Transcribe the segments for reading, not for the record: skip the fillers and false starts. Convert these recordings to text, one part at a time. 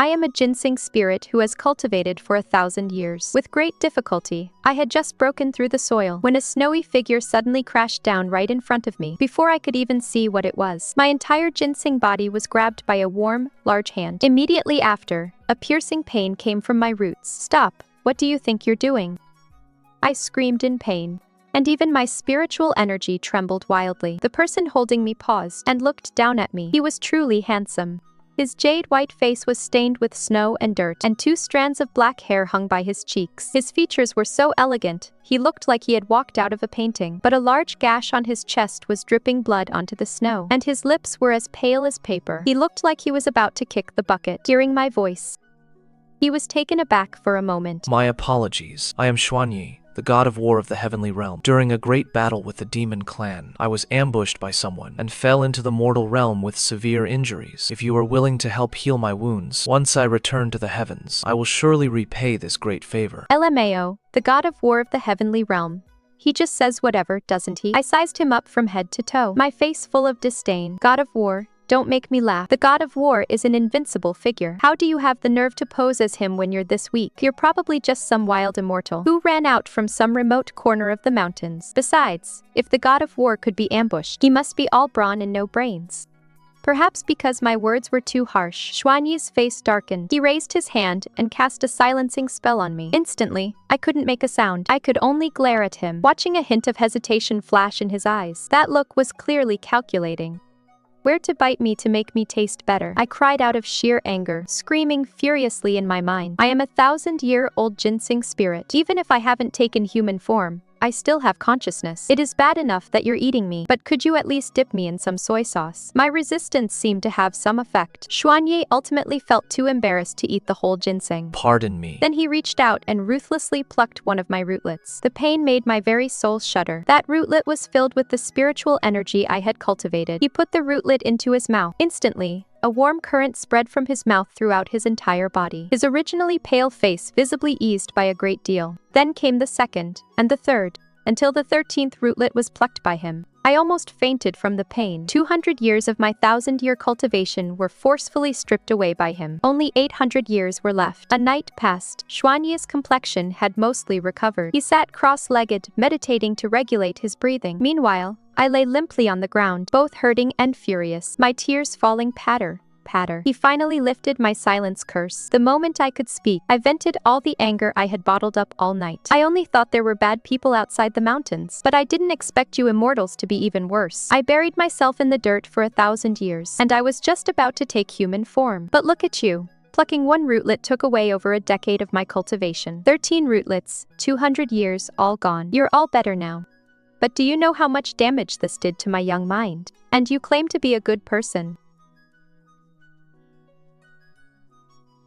I am a ginseng spirit who has cultivated for 1,000 years. With great difficulty, I had just broken through the soil when a snowy figure suddenly crashed down right in front of me. Before I could even see what it was, my entire ginseng body was grabbed by a warm, large hand. Immediately after, a piercing pain came from my roots. "Stop! What do you think you're doing?" I screamed in pain, and even my spiritual energy trembled wildly. The person holding me paused and looked down at me. He was truly handsome. His jade-white face was stained with snow and dirt, and 2 strands of black hair hung by his cheeks. His features were so elegant, he looked like he had walked out of a painting. But a large gash on his chest was dripping blood onto the snow, and his lips were as pale as paper. He looked like he was about to kick the bucket. Hearing my voice, he was taken aback for a moment. My apologies. I am Xuan Ye, the god of war of the heavenly realm. During a great battle with the demon clan, I was ambushed by someone and fell into the mortal realm with severe injuries. If you are willing to help heal my wounds, once I return to the heavens, I will surely repay this great favor. LMAO, the god of war of the heavenly realm. He just says whatever, doesn't he? I sized him up from head to toe, my face full of disdain. God of war, don't make me laugh. The god of war is an invincible figure. How do you have the nerve to pose as him when you're this weak? You're probably just some wild immortal who ran out from some remote corner of the mountains. Besides, if the god of war could be ambushed, he must be all brawn and no brains. Perhaps because my words were too harsh, Xuan Ye's face darkened. He raised his hand and cast a silencing spell on me. Instantly, I couldn't make a sound. I could only glare at him, watching a hint of hesitation flash in his eyes. That look was clearly calculating where to bite me to make me taste better. I cried out of sheer anger, screaming furiously in my mind. I am a 1,000-year-old ginseng spirit. Even if I haven't taken human form, I still have consciousness. It is bad enough that you're eating me, but could you at least dip me in some soy sauce? My resistance seemed to have some effect. Xuan Ye ultimately felt too embarrassed to eat the whole ginseng. Pardon me. Then he reached out and ruthlessly plucked one of my rootlets. The pain made my very soul shudder. That rootlet was filled with the spiritual energy I had cultivated. He put the rootlet into his mouth. Instantly, a warm current spread from his mouth throughout his entire body. His originally pale face visibly eased by a great deal. Then came the second, and the third, until the 13th rootlet was plucked by him. I almost fainted from the pain. 200 years of my 1,000-year cultivation were forcefully stripped away by him. Only 800 years were left. A night passed. Xuan Ye's complexion had mostly recovered. He sat cross-legged, meditating to regulate his breathing. Meanwhile, I lay limply on the ground, both hurting and furious, my tears falling patter, patter. He finally lifted my silence curse. The moment I could speak, I vented all the anger I had bottled up all night. I only thought there were bad people outside the mountains, but I didn't expect you immortals to be even worse. I buried myself in the dirt for 1,000 years, and I was just about to take human form. But look at you. Plucking one rootlet took away over a decade of my cultivation. 13 rootlets, 200 years, all gone. You're all better now. But do you know how much damage this did to my young mind? And you claim to be a good person.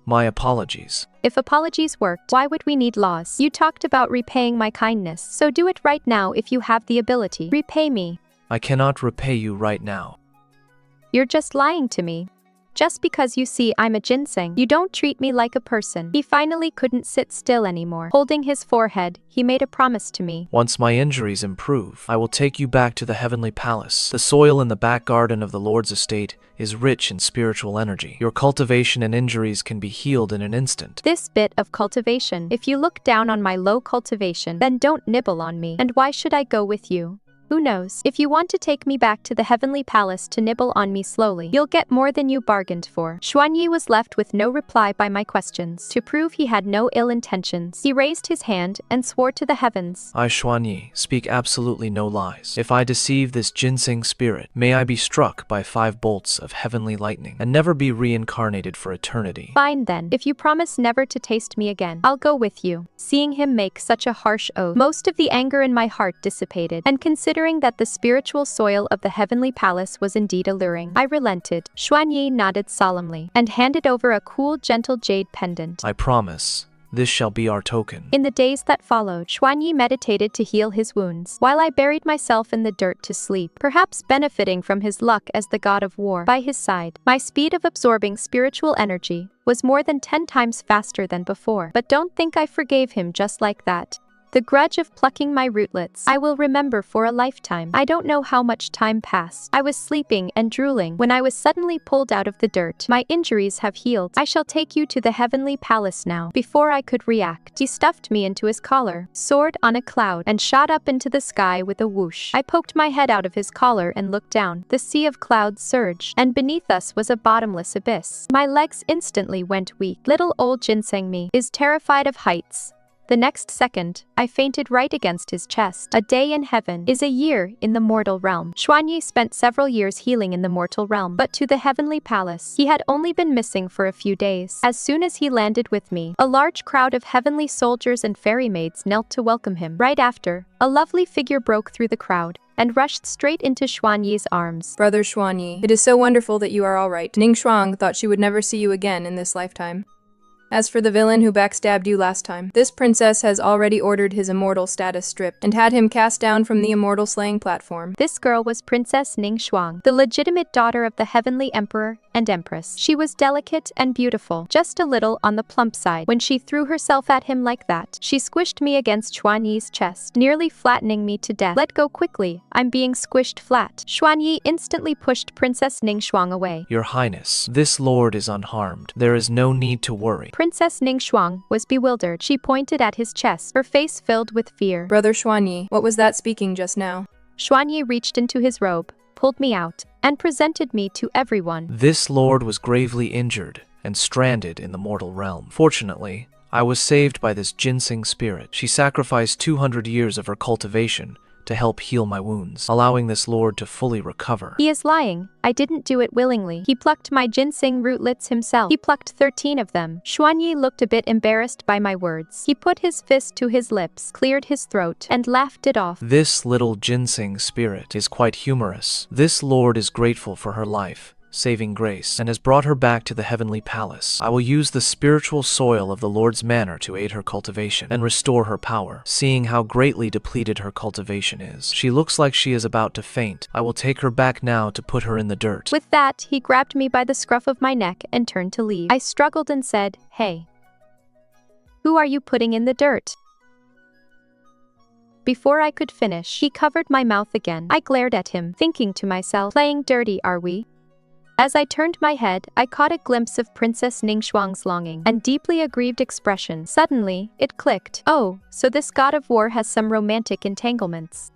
My apologies. If apologies worked, why would we need laws? You talked about repaying my kindness, so do it right now if you have the ability. Repay me. I cannot repay you right now. You're just lying to me. Just because you see I'm a ginseng, you don't treat me like a person. He finally couldn't sit still anymore. Holding his forehead, he made a promise to me. Once my injuries improve, I will take you back to the heavenly palace. The soil in the back garden of the Lord's estate is rich in spiritual energy. Your cultivation and injuries can be healed in an instant. This bit of cultivation. If you look down on my low cultivation, then don't nibble on me. And why should I go with you? Who knows? If you want to take me back to the heavenly palace to nibble on me slowly, you'll get more than you bargained for. Xuan Ye was left with no reply by my questions. To prove he had no ill intentions, he raised his hand and swore to the heavens. I, Xuan Ye, speak absolutely no lies. If I deceive this ginseng spirit, may I be struck by 5 bolts of heavenly lightning and never be reincarnated for eternity. Fine then. If you promise never to taste me again, I'll go with you. Seeing him make such a harsh oath, most of the anger in my heart dissipated, and considering that the spiritual soil of the heavenly palace was indeed alluring, I relented. Xuan Ye nodded solemnly and handed over a cool, gentle jade pendant. I promise. This shall be our token. In the days that followed, Xuan Ye meditated to heal his wounds, while I buried myself in the dirt to sleep, perhaps benefiting from his luck as the god of war. By his side, my speed of absorbing spiritual energy was more than 10 times faster than before. But don't think I forgave him just like that. The grudge of plucking my rootlets I will remember for a lifetime. I don't know how much time passed. I was sleeping and drooling when I was suddenly pulled out of the dirt. My injuries have healed. I shall take you to the heavenly palace now. Before I could react, he stuffed me into his collar, soared on a cloud, and shot up into the sky with a whoosh. I poked my head out of his collar and looked down. The sea of clouds surged, and beneath us was a bottomless abyss. My legs instantly went weak. Little old ginseng me is terrified of heights. The next second, I fainted right against his chest. A day in heaven is a year in the mortal realm. Xuan Ye spent several years healing in the mortal realm, but to the heavenly palace, he had only been missing for a few days. As soon as he landed with me, a large crowd of heavenly soldiers and fairy maids knelt to welcome him. Right after, a lovely figure broke through the crowd and rushed straight into Xuan Ye's arms. Brother Xuan Ye, it is so wonderful that you are all right. Ning Shuang thought she would never see you again in this lifetime. As for the villain who backstabbed you last time, this princess has already ordered his immortal status stripped and had him cast down from the immortal slaying platform. This girl was Princess Ning Shuang, the legitimate daughter of the heavenly emperor and empress. She was delicate and beautiful, just a little on the plump side. When she threw herself at him like that, she squished me against Xuan Ye's chest, nearly flattening me to death. Let go quickly, I'm being squished flat. Xuan Ye instantly pushed Princess Ning Shuang away. Your Highness, this lord is unharmed. There is no need to worry. Princess Ning Shuang was bewildered. She pointed at his chest, her face filled with fear. Brother Xuan Ye, what was that speaking just now? Xuan Ye reached into his robe, pulled me out, and presented me to everyone. This lord was gravely injured and stranded in the mortal realm. Fortunately, I was saved by this ginseng spirit. She sacrificed 200 years of her cultivation to help heal my wounds, allowing this lord to fully recover. He is lying. I didn't do it willingly. He plucked my ginseng rootlets himself. He plucked 13 of them. Xuan Ye looked a bit embarrassed by my words. He put his fist to his lips, cleared his throat, and laughed it off. This little ginseng spirit is quite humorous. This lord is grateful for her life, saving grace, and has brought her back to the heavenly palace. I will use the spiritual soil of the Lord's manor to aid her cultivation and restore her power. Seeing how greatly depleted her cultivation is, she looks like she is about to faint. I will take her back now to put her in the dirt. With that, he grabbed me by the scruff of my neck and turned to leave. I struggled and said, "Hey, who are you putting in the dirt?" Before I could finish, he covered my mouth again. I glared at him, thinking to myself, playing dirty, are we? As I turned my head, I caught a glimpse of Princess Ning Shuang's longing and deeply aggrieved expression. Suddenly, it clicked. Oh, so this god of war has some romantic entanglements.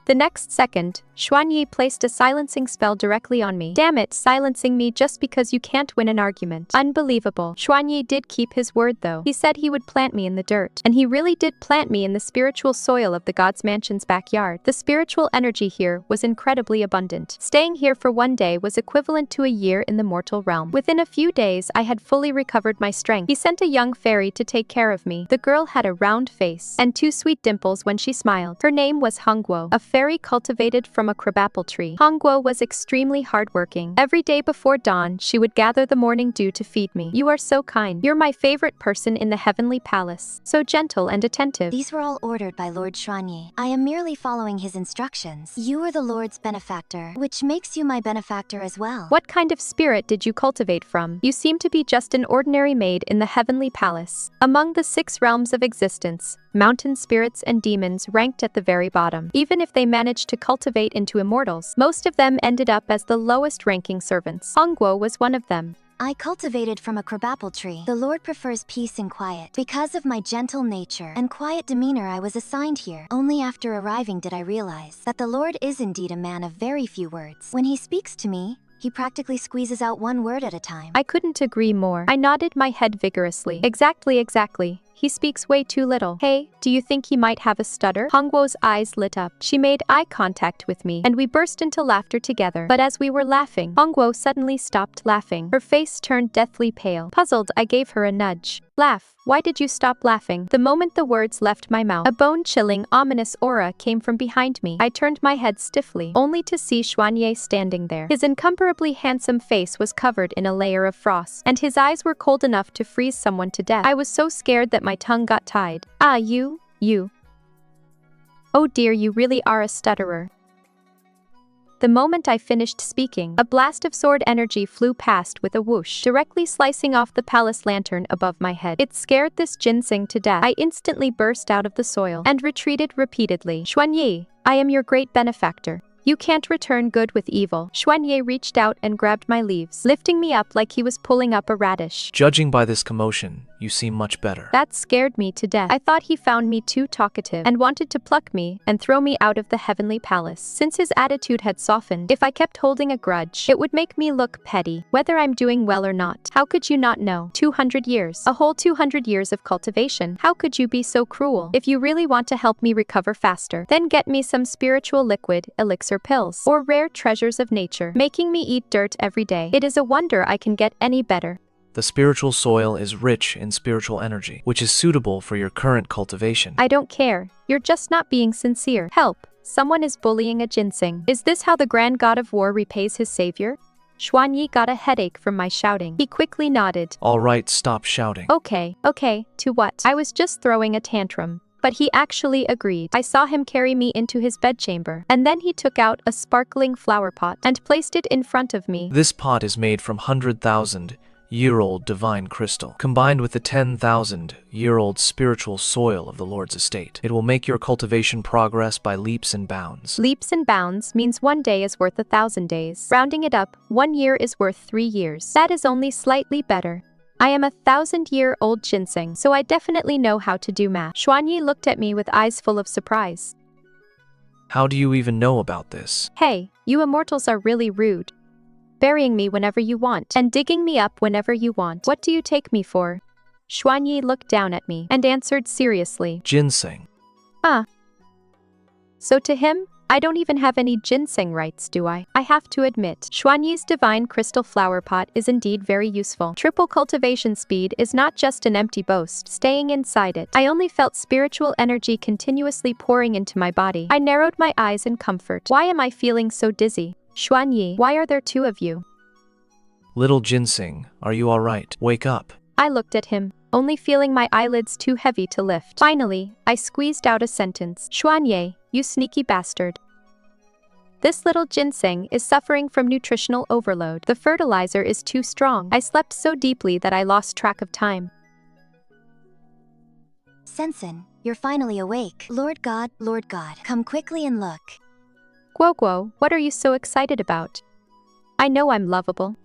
The next second, Xuan Ye placed a silencing spell directly on me. Damn it, silencing me just because you can't win an argument. Unbelievable. Xuan Ye did keep his word though. He said he would plant me in the dirt. And he really did plant me in the spiritual soil of the god's mansion's backyard. The spiritual energy here was incredibly abundant. Staying here for one day was equivalent to a year in the mortal realm. Within a few days, I had fully recovered my strength. He sent a young fairy to take care of me. The girl had a round face and 2 sweet dimples when she smiled. Her name was Hongguo, a fairy cultivated from a crabapple tree. Hongguo was extremely hardworking. Every day before dawn, she would gather the morning dew to feed me. You are so kind. You're my favorite person in the heavenly palace. So gentle and attentive. These were all ordered by Lord Xuan Ye. I am merely following his instructions. You are the Lord's benefactor, which makes you my benefactor as well. What kind of spirit did you cultivate from? You seem to be just an ordinary maid in the heavenly palace. Among the 6 realms of existence, mountain spirits and demons ranked at the very bottom. Even if they managed to cultivate into immortals, most of them ended up as the lowest ranking servants. Hongguo was one of them. I cultivated from a crabapple tree. The Lord prefers peace and quiet. Because of my gentle nature and quiet demeanor, I was assigned here. Only after arriving did I realize that the Lord is indeed a man of very few words. When he speaks to me, he practically squeezes out 1 word at a time. I couldn't agree more. I nodded my head vigorously. Exactly. He speaks way too little. Hey, do you think he might have a stutter? Hongguo's eyes lit up. She made eye contact with me, and we burst into laughter together. But as we were laughing, Hongguo suddenly stopped laughing. Her face turned deathly pale. Puzzled, I gave her a nudge. Laugh. Why did you stop laughing? The moment the words left my mouth, a bone-chilling, ominous aura came from behind me. I turned my head stiffly, only to see Xuan Ye standing there. His incomparably handsome face was covered in a layer of frost, and his eyes were cold enough to freeze someone to death. I was so scared that my tongue got tied. Ah, you. Oh dear, you really are a stutterer. The moment I finished speaking, a blast of sword energy flew past with a whoosh, directly slicing off the palace lantern above my head. It scared this ginseng to death. I instantly burst out of the soil and retreated repeatedly. Xuan Ye, I am your great benefactor. You can't return good with evil. Xuan Ye reached out and grabbed my leaves, lifting me up like he was pulling up a radish. Judging by this commotion, you seem much better. That scared me to death. I thought he found me too talkative and wanted to pluck me and throw me out of the heavenly palace. Since his attitude had softened, if I kept holding a grudge, it would make me look petty, whether I'm doing well or not. How could you not know? 200 years. A whole 200 years of cultivation. How could you be so cruel? If you really want to help me recover faster, then get me some spiritual liquid, elixir pills, or rare treasures of nature, making me eat dirt every day. It is a wonder I can get any better. The spiritual soil is rich in spiritual energy, which is suitable for your current cultivation. I don't care. You're just not being sincere. Help! Someone is bullying a ginseng. Is this how the grand god of war repays his savior? Xuan Ye got a headache from my shouting. He quickly nodded. All right, stop shouting. Okay, to what? I was just throwing a tantrum. But he actually agreed. I saw him carry me into his bedchamber, and then he took out a sparkling flower pot and placed it in front of me. This pot is made from 100,000-year-old divine crystal, combined with the 10,000-year-old spiritual soil of the Lord's estate. It will make your cultivation progress by leaps and bounds. Leaps and bounds means 1 day is worth 1,000 days. Rounding it up, 1 year is worth 3 years. That is only slightly better. I am a 1,000-year-old ginseng, so I definitely know how to do math. Xuan Ye looked at me with eyes full of surprise. How do you even know about this? Hey, you immortals are really rude. Burying me whenever you want, and digging me up whenever you want. What do you take me for? Xuan Ye looked down at me and answered seriously. Ginseng. So to him, I don't even have any ginseng rights, do I? I have to admit, Xuan Ye's divine crystal flower pot is indeed very useful. Triple cultivation speed is not just an empty boast, staying inside it. I only felt spiritual energy continuously pouring into my body. I narrowed my eyes in comfort. Why am I feeling so dizzy? Xuan Ye, why are there 2 of you? Little ginseng, are you all right? Wake up. I looked at him, only feeling my eyelids too heavy to lift. Finally, I squeezed out a sentence. Xuan Ye, you sneaky bastard. This little ginseng is suffering from nutritional overload. The fertilizer is too strong. I slept so deeply that I lost track of time. Sensen, you're finally awake. Lord God, come quickly and look. Guo, what are you so excited about? I know I'm lovable.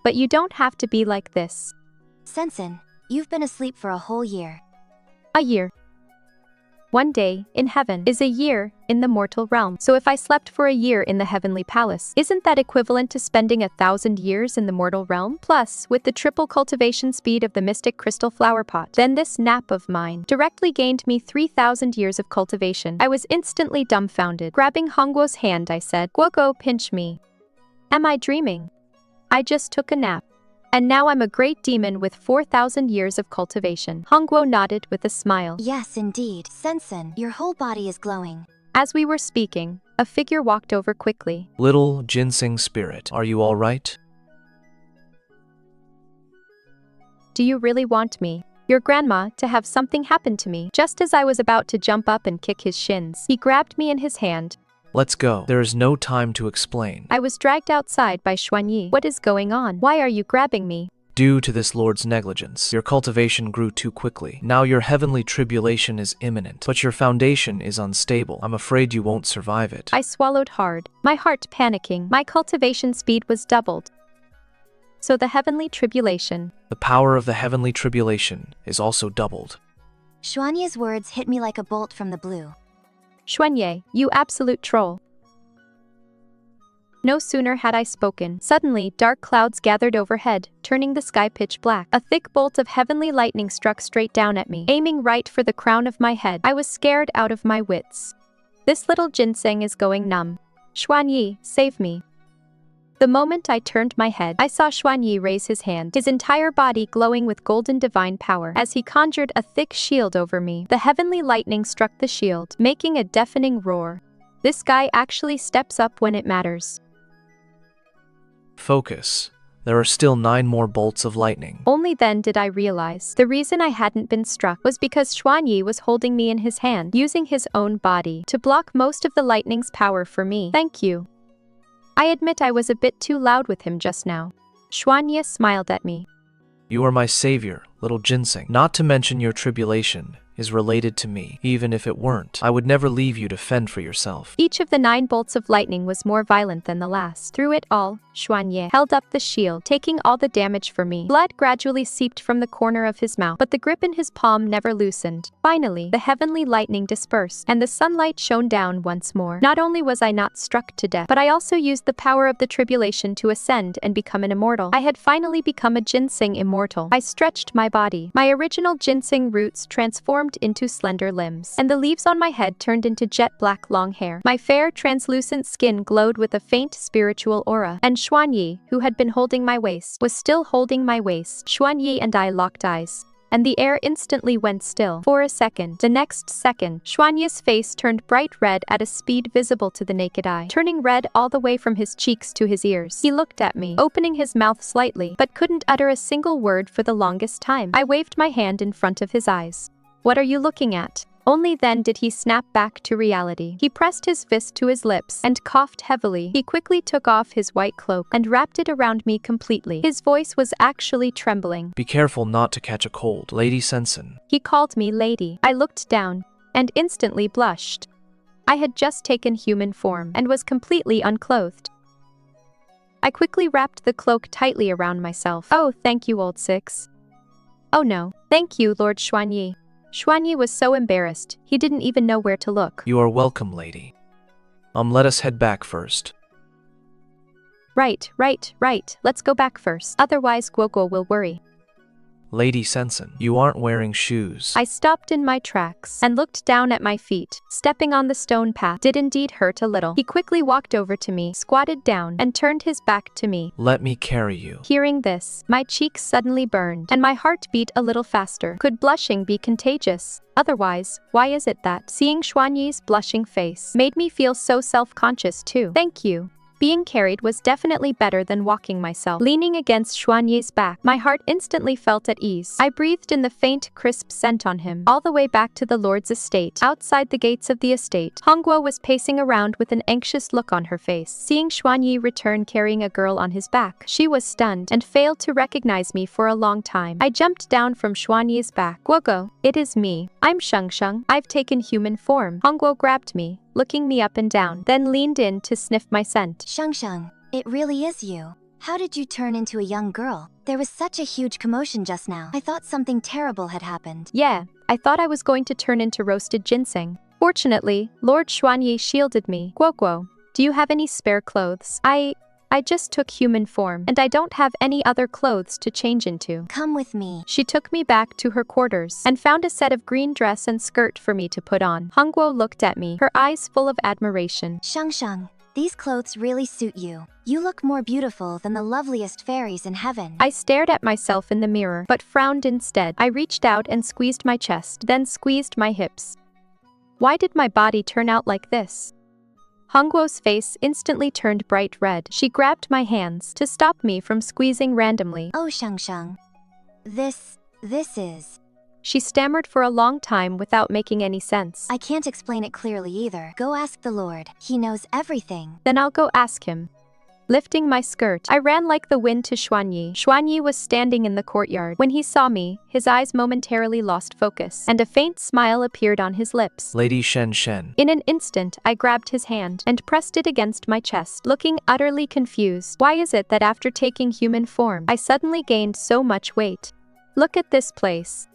But you don't have to be like this. Sensen, you've been asleep for a whole year. A year. 1 day in heaven is a year in the mortal realm. So if I slept for a year in the heavenly palace, isn't that equivalent to spending 1,000 years in the mortal realm? Plus, with the triple cultivation speed of the mystic crystal flower pot, then this nap of mine directly gained me 3,000 years of cultivation. I was instantly dumbfounded. Grabbing Hongguo's hand, I said, Guo, pinch me. Am I dreaming? I just took a nap. And now I'm a great demon with 4,000 years of cultivation. Hongguo nodded with a smile. Yes, indeed. Sensen, your whole body is glowing. As we were speaking, a figure walked over quickly. Little ginseng spirit, are you all right? Do you really want me, your grandma, to have something happen to me? Just as I was about to jump up and kick his shins, he grabbed me in his hand. Let's go. There is no time to explain. I was dragged outside by Xuan Ye. What is going on? Why are you grabbing me? Due to this lord's negligence, your cultivation grew too quickly. Now your heavenly tribulation is imminent, but your foundation is unstable. I'm afraid you won't survive it. I swallowed hard, my heart panicking. My cultivation speed was doubled. So the heavenly tribulation. The power of the heavenly tribulation is also doubled. Xuan Ye's words hit me like a bolt from the blue. Xuan Ye, you absolute troll. No sooner had I spoken, suddenly dark clouds gathered overhead, turning the sky pitch black. A thick bolt of heavenly lightning struck straight down at me, aiming right for the crown of my head. I was scared out of my wits. This little ginseng is going numb. Xuan Ye, save me. The moment I turned my head, I saw Xuan Ye raise his hand, his entire body glowing with golden divine power. As he conjured a thick shield over me, the heavenly lightning struck the shield, making a deafening roar. This guy actually steps up when it matters. Focus. There are still 9 more bolts of lightning. Only then did I realize the reason I hadn't been struck was because Xuan Ye was holding me in his hand, using his own body to block most of the lightning's power for me. Thank you. I admit I was a bit too loud with him just now. Xuan Ye smiled at me. You are my savior, little ginseng. Not to mention your tribulation is related to me. Even if it weren't, I would never leave you to fend for yourself. Each of the 9 bolts of lightning was more violent than the last. Through it all, Xuan Ye held up the shield, taking all the damage for me. Blood gradually seeped from the corner of his mouth, but the grip in his palm never loosened. Finally, the heavenly lightning dispersed, and the sunlight shone down once more. Not only was I not struck to death, but I also used the power of the tribulation to ascend and become an immortal. I had finally become a ginseng immortal. I stretched my body. My original ginseng roots transformed into slender limbs, and the leaves on my head turned into jet black long hair. My fair, translucent skin glowed with a faint spiritual aura, and Xuan Ye, who had been holding my waist, was still holding my waist. Xuan Ye and I locked eyes, and the air instantly went still. For a second, the next second, Xuan Ye's face turned bright red at a speed visible to the naked eye, turning red all the way from his cheeks to his ears. He looked at me, opening his mouth slightly, but couldn't utter a single word for the longest time. I waved my hand in front of his eyes. What are you looking at? Only then did he snap back to reality. He pressed his fist to his lips and coughed heavily. He quickly took off his white cloak and wrapped it around me completely. His voice was actually trembling. Be careful not to catch a cold, Lady Sensen. He called me lady. I looked down and instantly blushed. I had just taken human form and was completely unclothed. I quickly wrapped the cloak tightly around myself. Oh, thank you, old six. Oh no, thank you, Lord Xuan Ye. Xuan Ye was so embarrassed, he didn't even know where to look. You are welcome, lady. Let us head back first. Right. Let's go back first. Otherwise Guoguo will worry. Lady Sensen, you aren't wearing shoes. I stopped in my tracks and looked down at my feet. Stepping on the stone path did indeed hurt a little. He quickly walked over to me, squatted down, and turned his back to me. Let me carry you. Hearing this, my cheeks suddenly burned, and my heart beat a little faster. Could blushing be contagious? Otherwise, why is it that seeing Xuan Ye's blushing face made me feel so self-conscious too? Thank you. Being carried was definitely better than walking myself. Leaning against Xuan Ye's back, my heart instantly felt at ease. I breathed in the faint, crisp scent on him, all the way back to the Lord's estate. Outside the gates of the estate, Hongguo was pacing around with an anxious look on her face. Seeing Xuan Ye return carrying a girl on his back, she was stunned and failed to recognize me for a long time. I jumped down from Xuan Ye's back. Guoguo, it is me. I'm Sheng. I've taken human form. Hongguo grabbed me, looking me up and down, then leaned in to sniff my scent. Sheng, it really is you. How did you turn into a young girl? There was such a huge commotion just now. I thought something terrible had happened. Yeah, I thought I was going to turn into roasted ginseng. Fortunately, Lord Xuan Ye shielded me. Guoguo, do you have any spare clothes? I just took human form, and I don't have any other clothes to change into. Come with me. She took me back to her quarters and found a set of green dress and skirt for me to put on. Hongguo looked at me, her eyes full of admiration. Sheng, these clothes really suit you. You look more beautiful than the loveliest fairies in heaven. I stared at myself in the mirror, but frowned instead. I reached out and squeezed my chest, then squeezed my hips. Why did my body turn out like this? Hongguo's face instantly turned bright red. She grabbed my hands to stop me from squeezing randomly. Oh, Sheng, this is... She stammered for a long time without making any sense. I can't explain it clearly either. Go ask the Lord. He knows everything. Then I'll go ask him. Lifting my skirt, I ran like the wind to Xuan Ye. Xuan Ye was standing in the courtyard. When he saw me, his eyes momentarily lost focus, and a faint smile appeared on his lips. Lady Shen. In an instant, I grabbed his hand and pressed it against my chest, looking utterly confused. Why is it that after taking human form, I suddenly gained so much weight? Look at this place.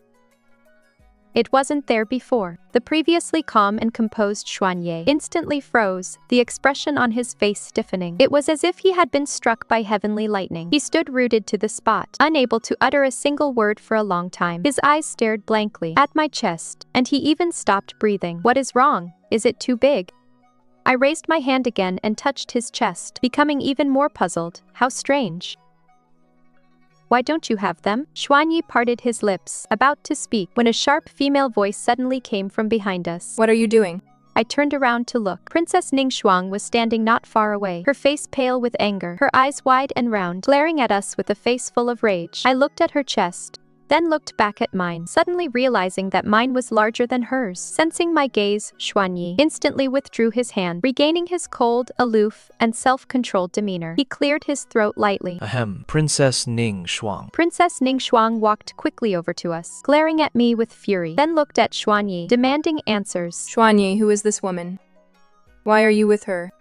It wasn't there before. The previously calm and composed Xuan Ye instantly froze, the expression on his face stiffening. It was as if he had been struck by heavenly lightning. He stood rooted to the spot, unable to utter a single word for a long time. His eyes stared blankly at my chest, and he even stopped breathing. What is wrong? Is it too big? I raised my hand again and touched his chest, becoming even more puzzled. How strange. Why don't you have them? Xuan Ye parted his lips, about to speak, when a sharp female voice suddenly came from behind us. What are you doing? I turned around to look. Princess Ning Shuang was standing not far away, her face pale with anger, her eyes wide and round, glaring at us with a face full of rage. I looked at her chest. then looked back at mine, suddenly realizing that mine was larger than hers. Sensing my gaze, Xuan Ye instantly withdrew his hand, regaining his cold, aloof, and self-controlled demeanor. He cleared his throat lightly. Ahem, Princess Ning Shuang. Princess Ning Shuang walked quickly over to us, glaring at me with fury, then looked at Xuan Ye, demanding answers. Xuan Ye, who is this woman? Why are you with her?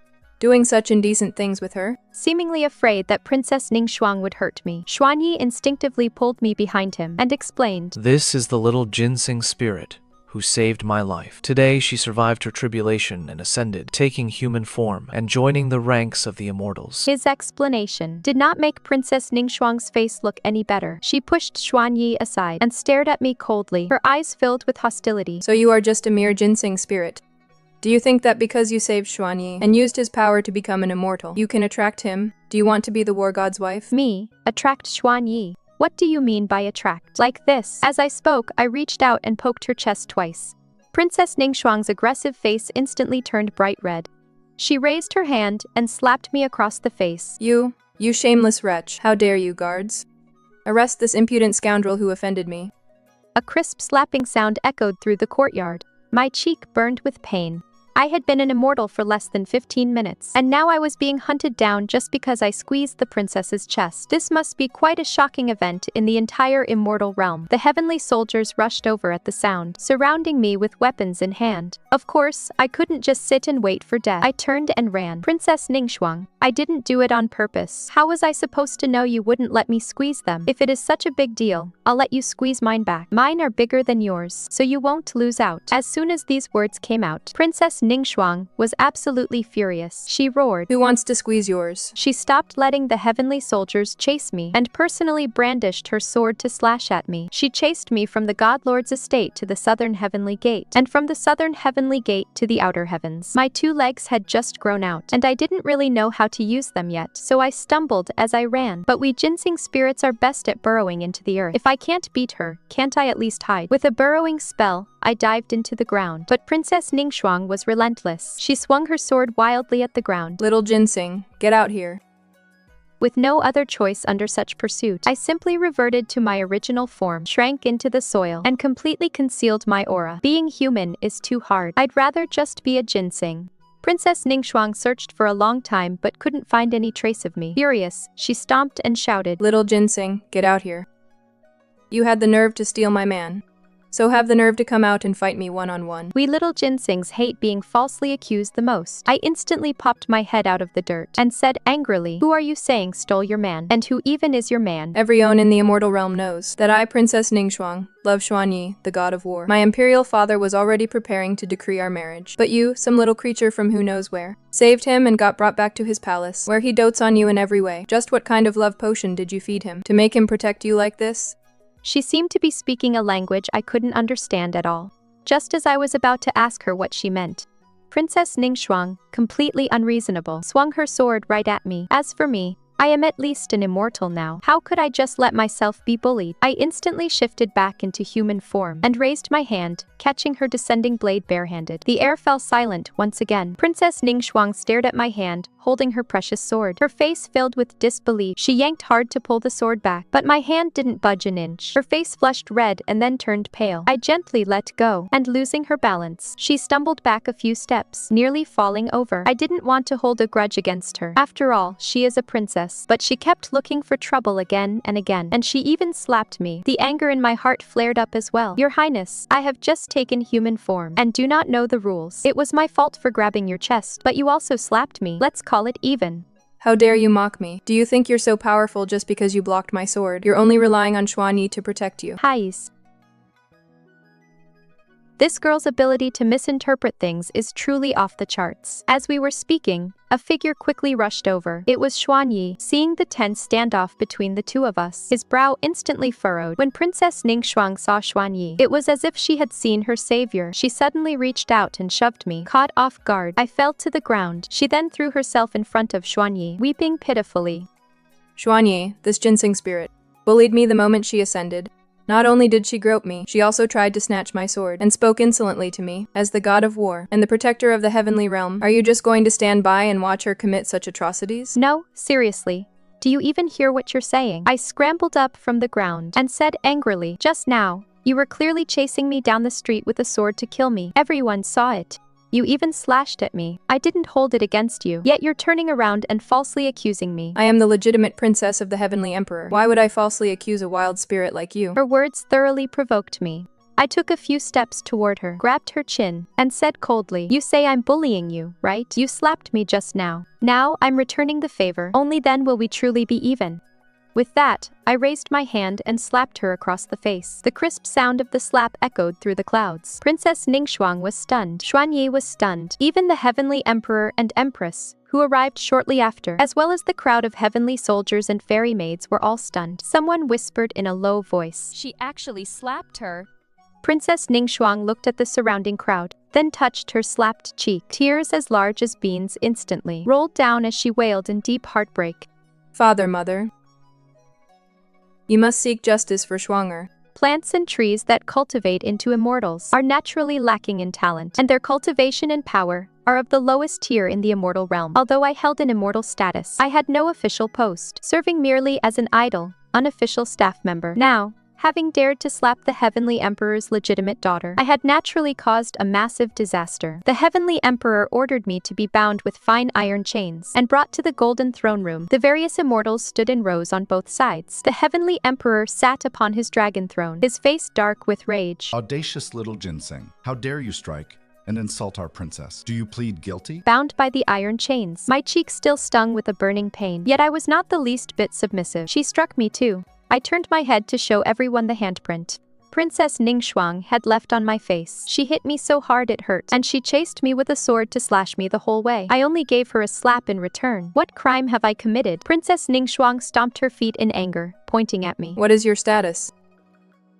Doing such indecent things with her? Seemingly afraid that Princess Ning Shuang would hurt me, Xuan Ye instinctively pulled me behind him and explained. This is the little ginseng spirit who saved my life. Today she survived her tribulation and ascended, taking human form and joining the ranks of the immortals. His explanation did not make Princess Ning Shuang's face look any better. She pushed Xuan Ye aside and stared at me coldly, her eyes filled with hostility. So you are just a mere ginseng spirit. Do you think that because you saved Xuan Ye and used his power to become an immortal, you can attract him? Do you want to be the war god's wife? Me? Attract Xuan Ye? What do you mean by attract? Like this. As I spoke, I reached out and poked her chest twice. Princess Ning Shuang's aggressive face instantly turned bright red. She raised her hand and slapped me across the face. You shameless wretch. How dare you, guards? Arrest this impudent scoundrel who offended me. A crisp slapping sound echoed through the courtyard. My cheek burned with pain. I had been an immortal for less than 15 minutes, and now I was being hunted down just because I squeezed the princess's chest. This must be quite a shocking event in the entire immortal realm. The heavenly soldiers rushed over at the sound, surrounding me with weapons in hand. Of course, I couldn't just sit and wait for death. I turned and ran. Princess Ning Shuang, I didn't do it on purpose. How was I supposed to know you wouldn't let me squeeze them? If it is such a big deal, I'll let you squeeze mine back. Mine are bigger than yours, so you won't lose out. As soon as these words came out, Princess Ning Shuang was absolutely furious. She roared. Who wants to squeeze yours? She stopped letting the heavenly soldiers chase me and personally brandished her sword to slash at me. She chased me from the God Lord's estate to the southern heavenly gate, and from the southern heavenly gate to the outer heavens. My 2 legs had just grown out, and I didn't really know how to use them yet, so I stumbled as I ran. But we ginseng spirits are best at burrowing into the earth. If I can't beat her, can't I at least hide? With a burrowing spell, I dived into the ground. But Princess Ning Shuang was relentless. She swung her sword wildly at the ground. Little ginseng, get out here. With no other choice under such pursuit, I simply reverted to my original form, shrank into the soil, and completely concealed my aura. Being human is too hard. I'd rather just be a ginseng. Princess Ning Shuang searched for a long time but couldn't find any trace of me. Furious, she stomped and shouted, Little ginseng, get out here. You had the nerve to steal my man. So have the nerve to come out and fight me one-on-one. We little ginsengs hate being falsely accused the most. I instantly popped my head out of the dirt and said angrily, who are you saying stole your man? And who even is your man? Everyone in the immortal realm knows that I, Princess Ning Shuang, love Xuan Ye, the god of war. My imperial father was already preparing to decree our marriage. But you, some little creature from who knows where, saved him and got brought back to his palace, where he dotes on you in every way. Just what kind of love potion did you feed him to make him protect you like this? She seemed to be speaking a language I couldn't understand at all, just as I was about to ask her what she meant. Princess Ning Shuang, completely unreasonable, swung her sword right at me. As for me, I am at least an immortal now. How could I just let myself be bullied? I instantly shifted back into human form and raised my hand, catching her descending blade barehanded. The air fell silent once again. Princess Ning Shuang stared at my hand, holding her precious sword. Her face filled with disbelief. She yanked hard to pull the sword back, but my hand didn't budge an inch. Her face flushed red and then turned pale. I gently let go, and losing her balance, she stumbled back a few steps, nearly falling over. I didn't want to hold a grudge against her. After all, she is a princess. But she kept looking for trouble again and again, and she even slapped me. The anger in my heart flared up as well. Your Highness, I have just taken human form and do not know the rules. It was my fault for grabbing your chest, but you also slapped me. Let's call it even. How dare you mock me? Do you think you're so powerful just because you blocked my sword? You're only relying on Xuan Ye to protect you. Highs. This girl's ability to misinterpret things is truly off the charts. As we were speaking, a figure quickly rushed over. It was Xuan Ye. Seeing the tense standoff between the two of us, his brow instantly furrowed. When Princess Ning Shuang saw Xuan Ye, it was as if she had seen her savior. She suddenly reached out and shoved me. Caught off guard, I fell to the ground. She then threw herself in front of Xuan Ye, weeping pitifully. Xuan Ye, this ginseng spirit, bullied me the moment she ascended. Not only did she grope me, she also tried to snatch my sword, and spoke insolently to me. As the god of war, and the protector of the heavenly realm, are you just going to stand by and watch her commit such atrocities? No, seriously. Do you even hear what you're saying? I scrambled up from the ground and said angrily, just now, you were clearly chasing me down the street with a sword to kill me. Everyone saw it. You even slashed at me. I didn't hold it against you. Yet you're turning around and falsely accusing me. I am the legitimate princess of the Heavenly Emperor. Why would I falsely accuse a wild spirit like you? Her words thoroughly provoked me. I took a few steps toward her, grabbed her chin, and said coldly, you say I'm bullying you, right? You slapped me just now. Now I'm returning the favor. Only then will we truly be even. With that, I raised my hand and slapped her across the face. The crisp sound of the slap echoed through the clouds. Princess Ning Shuang was stunned. Xuan Ye was stunned. Even the Heavenly Emperor and Empress, who arrived shortly after, as well as the crowd of heavenly soldiers and fairy maids, were all stunned. Someone whispered in a low voice, She actually slapped her. Princess Ning Shuang looked at the surrounding crowd, then touched her slapped cheek. Tears as large as beans instantly rolled down as she wailed in deep heartbreak. Father, mother, you must seek justice for Shuanger. Plants and trees that cultivate into immortals are naturally lacking in talent, and their cultivation and power are of the lowest tier in the immortal realm. Although I held an immortal status, I had no official post, serving merely as an idle, unofficial staff member. Now, having dared to slap the Heavenly Emperor's legitimate daughter, I had naturally caused a massive disaster. The Heavenly Emperor ordered me to be bound with fine iron chains and brought to the Golden Throne Room. The various immortals stood in rows on both sides. The Heavenly Emperor sat upon his dragon throne, his face dark with rage. Audacious little ginseng, how dare you strike and insult our princess? Do you plead guilty? Bound by the iron chains, my cheek still stung with a burning pain, yet I was not the least bit submissive. She struck me too. I turned my head to show everyone the handprint Princess Ning Shuang had left on my face. She hit me so hard it hurt, and she chased me with a sword to slash me the whole way. I only gave her a slap in return. What crime have I committed? Princess Ning Shuang stomped her feet in anger, pointing at me. What is your status?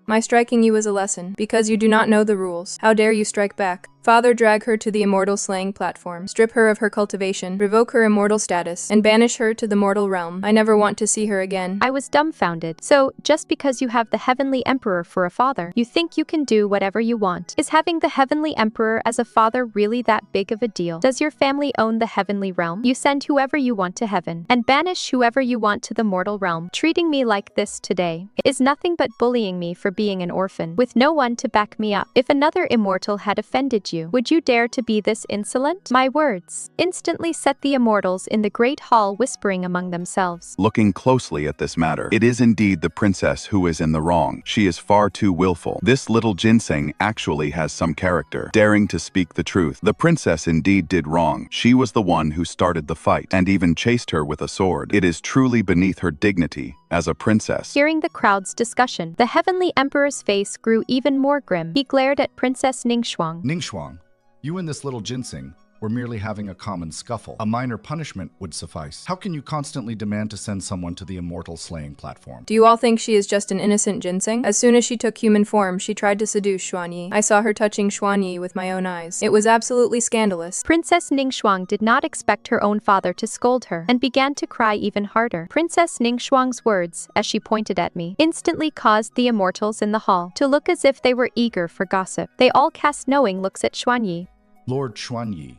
My striking you is a lesson, because you do not know the rules. How dare you strike back? Father, drag her to the immortal slaying platform, strip her of her cultivation, revoke her immortal status, and banish her to the mortal realm. I never want to see her again. I was dumbfounded. So, just because you have the Heavenly Emperor for a father, you think you can do whatever you want? Is having the Heavenly Emperor as a father really that big of a deal? Does your family own the heavenly realm? You send whoever you want to heaven, and banish whoever you want to the mortal realm. Treating me like this today is nothing but bullying me for being an orphan, with no one to back me up. If another immortal had offended you, would you dare to be this insolent? My words instantly set the immortals in the great hall whispering among themselves. Looking closely at this matter, it is indeed the princess who is in the wrong. She is far too willful. This little ginseng actually has some character, daring to speak the truth. The princess indeed did wrong. She was the one who started the fight, and even chased her with a sword. It is truly beneath her dignity as a princess. Hearing the crowd's discussion, the Heavenly Emperor's face grew even more grim. He glared at Princess Ning Shuang. Ning Shuang, you and this little ginseng were merely having a common scuffle. A minor punishment would suffice. How can you constantly demand to send someone to the immortal slaying platform? Do you all think she is just an innocent ginseng? As soon as she took human form, she tried to seduce Xuan Ye. I saw her touching Xuan Ye with my own eyes. It was absolutely scandalous. Princess Ning Shuang did not expect her own father to scold her, and began to cry even harder. Princess Ning Shuang's words, as she pointed at me, instantly caused the immortals in the hall to look as if they were eager for gossip. They all cast knowing looks at Xuan Ye. Lord Xuan Ye,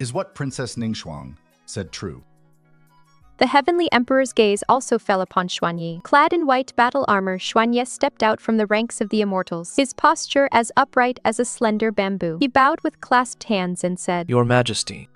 is what Princess Ning Shuang said true? The Heavenly Emperor's gaze also fell upon Xuan Ye. Clad in white battle armor, Xuan Ye stepped out from the ranks of the immortals, his posture as upright as a slender bamboo. He bowed with clasped hands and said, Your Majesty,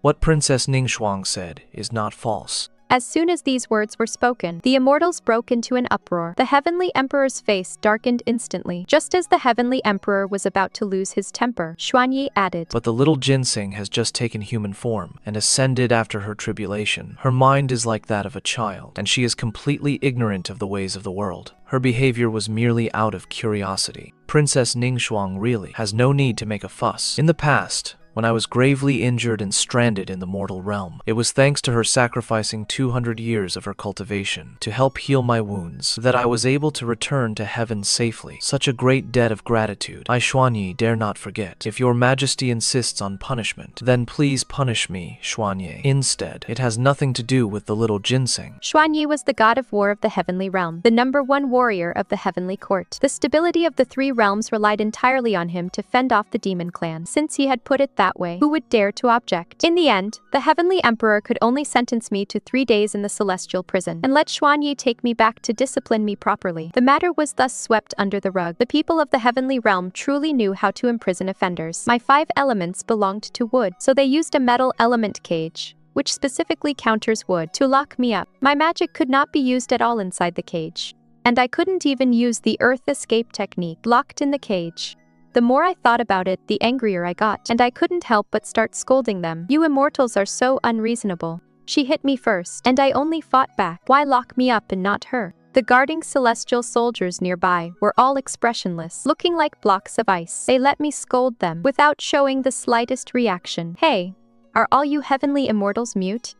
what Princess Ning Shuang said is not false. As soon as these words were spoken, the immortals broke into an uproar. The Heavenly Emperor's face darkened instantly. Just as the Heavenly Emperor was about to lose his temper, Xuan Ye added, But the little ginseng has just taken human form and ascended after her tribulation. Her mind is like that of a child, and she is completely ignorant of the ways of the world. Her behavior was merely out of curiosity. Princess Ning Shuang really has no need to make a fuss. In the past, when I was gravely injured and stranded in the mortal realm, it was thanks to her sacrificing 200 years of her cultivation to help heal my wounds that I was able to return to heaven safely. Such a great debt of gratitude I, Xuan Ye, dare not forget. If your Majesty insists on punishment, then please punish me, Xuan Ye. Instead, it has nothing to do with the little ginseng. Xuan Ye was the god of war of the heavenly realm, the #1 warrior of the heavenly court. The stability of the three realms relied entirely on him to fend off the demon clan. Since he had put it that way. Who would dare to object? In the end, the Heavenly Emperor could only sentence me to 3 days in the celestial prison and let Xuan Ye take me back to discipline me properly. The matter was thus swept under the rug. The people of the heavenly realm truly knew how to imprison offenders. My 5 elements belonged to wood, so they used a metal element cage, which specifically counters wood, to lock me up. My magic could not be used at all inside the cage, and I couldn't even use the earth escape technique, locked in the cage. The more I thought about it, the angrier I got, and I couldn't help but start scolding them. You immortals are so unreasonable. She hit me first, and I only fought back. Why lock me up and not her? The guarding celestial soldiers nearby were all expressionless, looking like blocks of ice. They let me scold them without showing the slightest reaction. Hey, are all you heavenly immortals mute?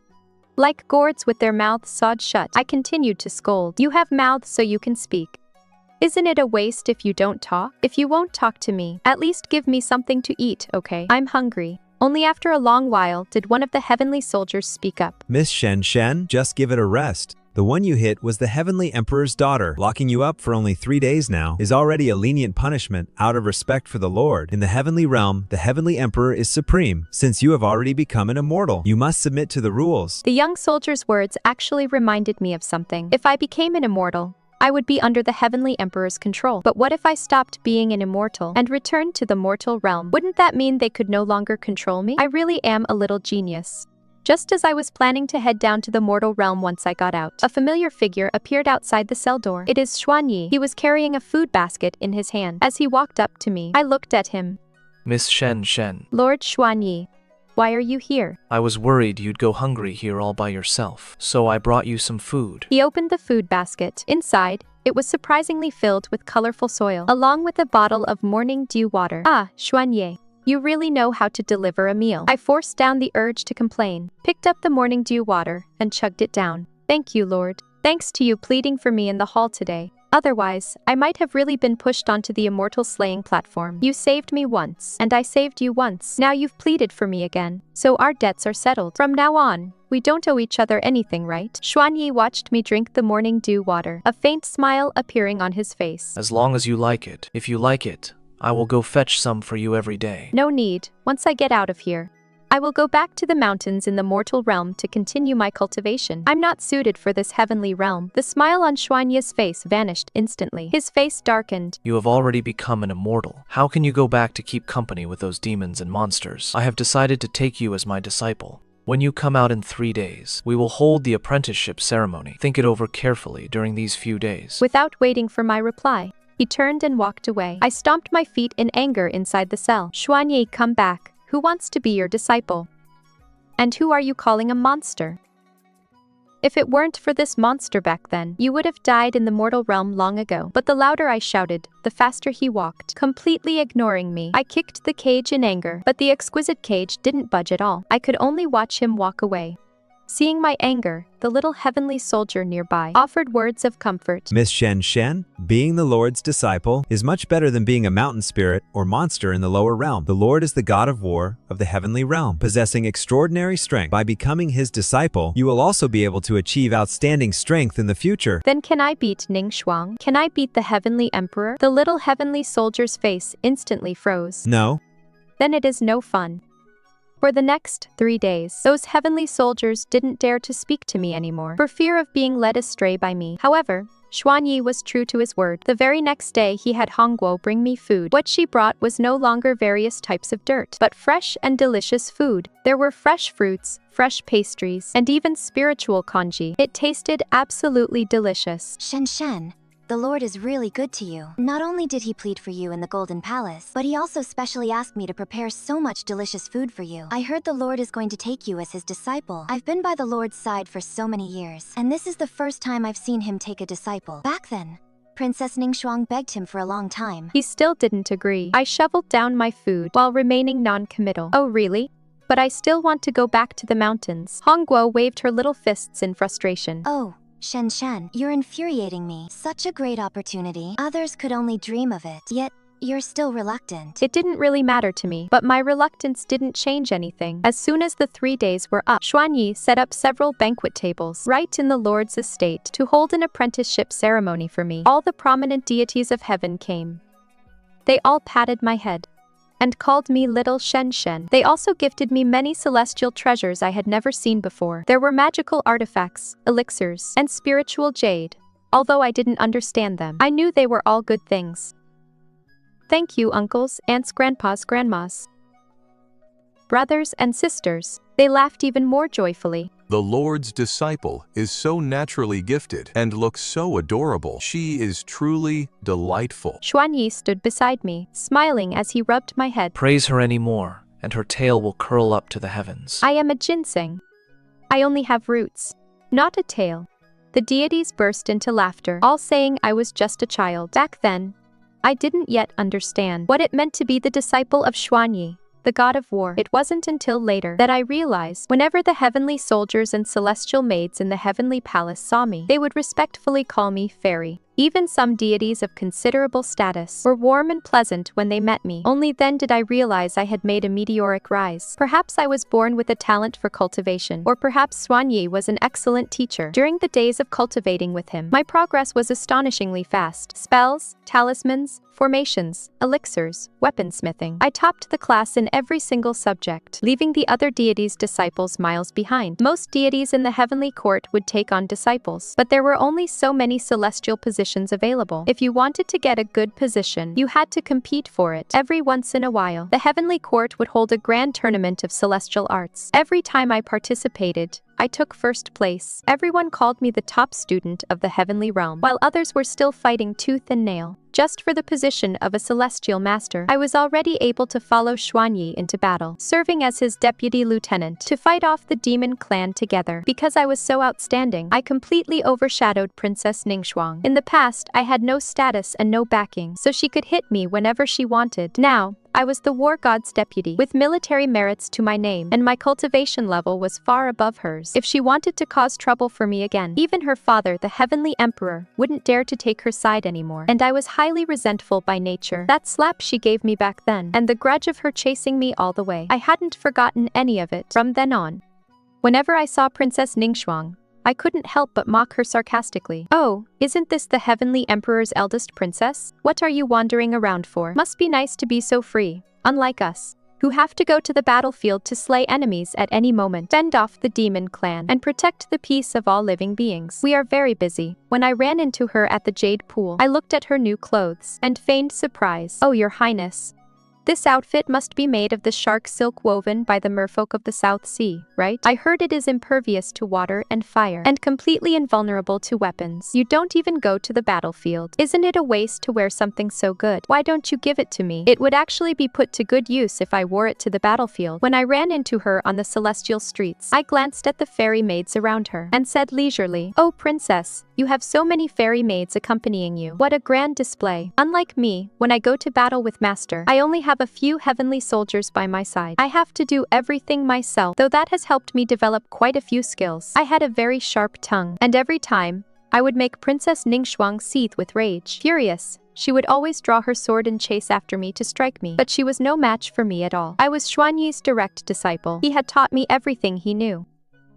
Like gourds with their mouths sawed shut, I continued to scold. You have mouths so you can speak. Isn't it a waste if you don't talk? If you won't talk to me, at least give me something to eat, okay? I'm hungry. Only after a long while did one of the heavenly soldiers speak up. Miss Shen Shen, just give it a rest. The one you hit was the Heavenly Emperor's daughter. Locking you up for only 3 days now is already a lenient punishment out of respect for the Lord. In the heavenly realm, the Heavenly Emperor is supreme. Since you have already become an immortal, you must submit to the rules. The young soldier's words actually reminded me of something. If I became an immortal, I would be under the Heavenly Emperor's control. But what if I stopped being an immortal and returned to the mortal realm? Wouldn't that mean they could no longer control me? I really am a little genius. Just as I was planning to head down to the mortal realm once I got out, a familiar figure appeared outside the cell door. It is Xuan Ye. He was carrying a food basket in his hand. As he walked up to me, I looked at him. Miss Shen Shen. Lord Xuan Ye, why are you here? I was worried you'd go hungry here all by yourself, so I brought you some food. He opened the food basket. Inside, it was surprisingly filled with colorful soil, along with a bottle of morning dew water. Ah, Xuan Ye. You really know how to deliver a meal. I forced down the urge to complain, picked up the morning dew water, and chugged it down. Thank you, Lord. Thanks to you pleading for me in the hall today. Otherwise, I might have really been pushed onto the immortal slaying platform. You saved me once, and I saved you once. Now you've pleaded for me again. So our debts are settled. From now on, we don't owe each other anything, right? Xuan Ye watched me drink the morning dew water, a faint smile appearing on his face. As long as you like it. If you like it, I will go fetch some for you every day. No need. Once I get out of here, I will go back to the mountains in the mortal realm to continue my cultivation. I'm not suited for this heavenly realm. The smile on Xuan Ye's face vanished instantly. His face darkened. You have already become an immortal. How can you go back to keep company with those demons and monsters? I have decided to take you as my disciple. When you come out in 3 days, we will hold the apprenticeship ceremony. Think it over carefully during these few days. Without waiting for my reply, he turned and walked away. I stomped my feet in anger inside the cell. Xuan Ye, come back. Who wants to be your disciple? And who are you calling a monster? If it weren't for this monster back then, you would have died in the mortal realm long ago. But the louder I shouted, the faster he walked, completely ignoring me. I kicked the cage in anger, but the exquisite cage didn't budge at all. I could only watch him walk away. Seeing my anger, the little heavenly soldier nearby offered words of comfort. Miss Shen Shen, being the Lord's disciple is much better than being a mountain spirit or monster in the lower realm. The Lord is the God of war of the heavenly realm, possessing extraordinary strength. By becoming his disciple, you will also be able to achieve outstanding strength in the future. Then can I beat Ning Shuang? Can I beat the heavenly emperor? The little heavenly soldier's face instantly froze. No. Then it is no fun. For the next 3 days, those heavenly soldiers didn't dare to speak to me anymore, for fear of being led astray by me. However, Xuan Ye was true to his word. The very next day he had Hongguo bring me food. What she brought was no longer various types of dirt, but fresh and delicious food. There were fresh fruits, fresh pastries, and even spiritual congee. It tasted absolutely delicious. Shen Shen, the Lord is really good to you. Not only did he plead for you in the Golden Palace, but he also specially asked me to prepare so much delicious food for you. I heard the Lord is going to take you as his disciple. I've been by the Lord's side for so many years, and this is the first time I've seen him take a disciple. Back then, Princess Ning Shuang begged him for a long time. He still didn't agree. I shoveled down my food while remaining non-committal. Oh really? But I still want to go back to the mountains. Hongguo waved her little fists in frustration. Oh, Shen Shen, you're infuriating me. Such a great opportunity. Others could only dream of it, yet you're still reluctant. It didn't really matter to me, but my reluctance didn't change anything. As soon as the 3 days were up, Xuan Ye set up several banquet tables right in the Lord's estate to hold an apprenticeship ceremony for me. All the prominent deities of heaven came. They all patted my head. and called me Little Shen Shen. They also gifted me many celestial treasures I had never seen before. There were magical artifacts, elixirs, and spiritual jade. Although I didn't understand them, I knew they were all good things. Thank you, uncles, aunts, grandpas, grandmas, brothers, and sisters. They laughed even more joyfully. The Lord's disciple is so naturally gifted and looks so adorable. She is truly delightful. Xuan Ye stood beside me, smiling as he rubbed my head. Praise her any more, and her tail will curl up to the heavens. I am a ginseng. I only have roots, not a tail. The deities burst into laughter, all saying I was just a child. Back then, I didn't yet understand what it meant to be the disciple of Xuan Ye, the god of war. It wasn't until later that I realized whenever the heavenly soldiers and celestial maids in the heavenly palace saw me, they would respectfully call me fairy. Even some deities of considerable status were warm and pleasant when they met me. Only then did I realize I had made a meteoric rise. Perhaps I was born with a talent for cultivation, or perhaps Xuan Ye was an excellent teacher. During the days of cultivating with him, my progress was astonishingly fast. Spells, talismans, formations, elixirs, weaponsmithing. I topped the class in every single subject, leaving the other deities' disciples miles behind. Most deities in the heavenly court would take on disciples, but there were only so many celestial positions available. If you wanted to get a good position, you had to compete for it. Every once in a while, the heavenly court would hold a grand tournament of celestial arts. Every time I participated, I took first place. Everyone called me the top student of the heavenly realm, while others were still fighting tooth and nail just for the position of a celestial master. I was already able to follow Xuan Ye into battle, serving as his deputy lieutenant to fight off the demon clan together. Because I was so outstanding, I completely overshadowed Princess Ning Shuang. In the past, I had no status and no backing, so she could hit me whenever she wanted. Now, I was the war god's deputy, with military merits to my name, and my cultivation level was far above hers. If she wanted to cause trouble for me again, even her father, the heavenly emperor, wouldn't dare to take her side anymore. And I was highly resentful by nature. That slap she gave me back then, and the grudge of her chasing me all the way, I hadn't forgotten any of it. From then on, whenever I saw Princess Ning Shuang, I couldn't help but mock her sarcastically. Oh, isn't this the heavenly emperor's eldest princess? What are you wandering around for? Must be nice to be so free, unlike us, who have to go to the battlefield to slay enemies at any moment, fend off the demon clan, and protect the peace of all living beings. We are very busy. When I ran into her at the jade pool, I looked at her new clothes and feigned surprise. Oh, your highness. This outfit must be made of the shark silk woven by the merfolk of the South Sea, right? I heard it is impervious to water and fire, and completely invulnerable to weapons. You don't even go to the battlefield. Isn't it a waste to wear something so good? Why don't you give it to me? It would actually be put to good use if I wore it to the battlefield. When I ran into her on the celestial streets, I glanced at the fairy maids around her, and said leisurely, "Oh, princess, you have so many fairy maids accompanying you. What a grand display." Unlike me, when I go to battle with master, I only have a few heavenly soldiers by my side. I have to do everything myself, though that has helped me develop quite a few skills. I had a very sharp tongue, and every time, I would make Princess Ning Shuang seethe with rage. Furious, she would always draw her sword and chase after me to strike me, but she was no match for me at all. I was Xuan Ye's direct disciple. He had taught me everything he knew.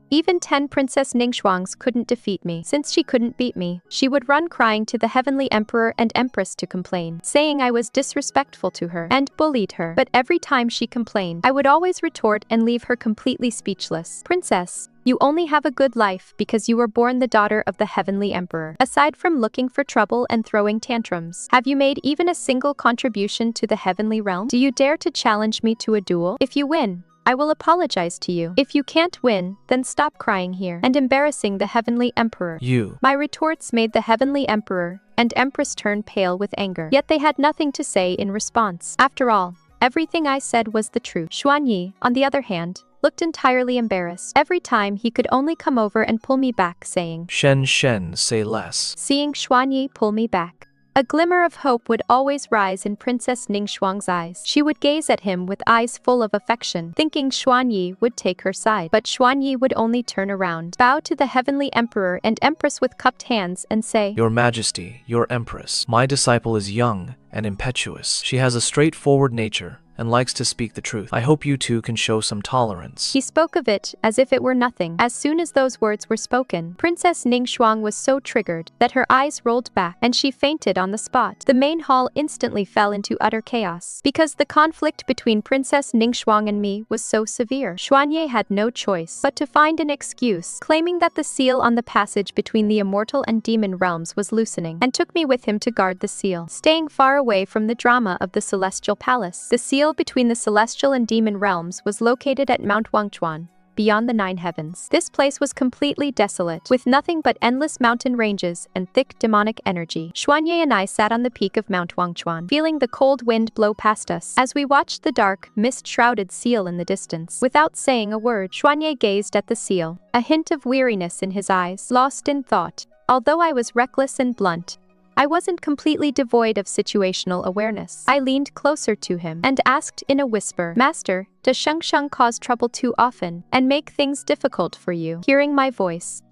Even 10 Princess Ning Shuangs couldn't defeat me. Since she couldn't beat me, she would run crying to the heavenly emperor and empress to complain, saying I was disrespectful to her and bullied her. But every time she complained, I would always retort and leave her completely speechless. Princess, you only have a good life because you were born the daughter of the heavenly emperor. Aside from looking for trouble and throwing tantrums, have you made even a single contribution to the heavenly realm? Do you dare to challenge me to a duel? If you win, I will apologize to you. If you can't win, then stop crying here and embarrassing the heavenly emperor. My retorts made the heavenly emperor and empress turn pale with anger, yet they had nothing to say in response. After all, everything I said was the truth. Xuan Ye, on the other hand, looked entirely embarrassed. Every time he could only come over and pull me back, saying, "Shen Shen, say less." Seeing Xuan Ye pull me back, a glimmer of hope would always rise in Princess Ning Shuang's eyes. She would gaze at him with eyes full of affection, thinking Xuan Ye would take her side. But Xuan Ye would only turn around, bow to the heavenly emperor and empress with cupped hands, and say, "Your Majesty, your Empress, my disciple is young and impetuous. She has a straightforward nature, and likes to speak the truth. I hope you two can show some tolerance. He spoke of it as if it were nothing. As soon as those words were spoken, Princess Ning Shuang was so triggered that her eyes rolled back and she fainted on the spot. The main hall instantly fell into utter chaos because the conflict between Princess Ning Shuang and me was so severe. Xuan Ye had no choice but to find an excuse, claiming that the seal on the passage between the immortal and demon realms was loosening, and took me with him to guard the seal, staying far away from the drama of the celestial palace. The seal between the celestial and demon realms was located at Mount Wangchuan, beyond the 9 heavens. This place was completely desolate, with nothing but endless mountain ranges and thick demonic energy. Xuan Ye and I sat on the peak of Mount Wangchuan, feeling the cold wind blow past us as we watched the dark, mist-shrouded seal in the distance. Without saying a word, Xuan Ye gazed at the seal, a hint of weariness in his eyes, lost in thought. Although I was reckless and blunt, I wasn't completely devoid of situational awareness. I leaned closer to him and asked in a whisper, "Master, does Sheng cause trouble too often and make things difficult for you?" Hearing my voice,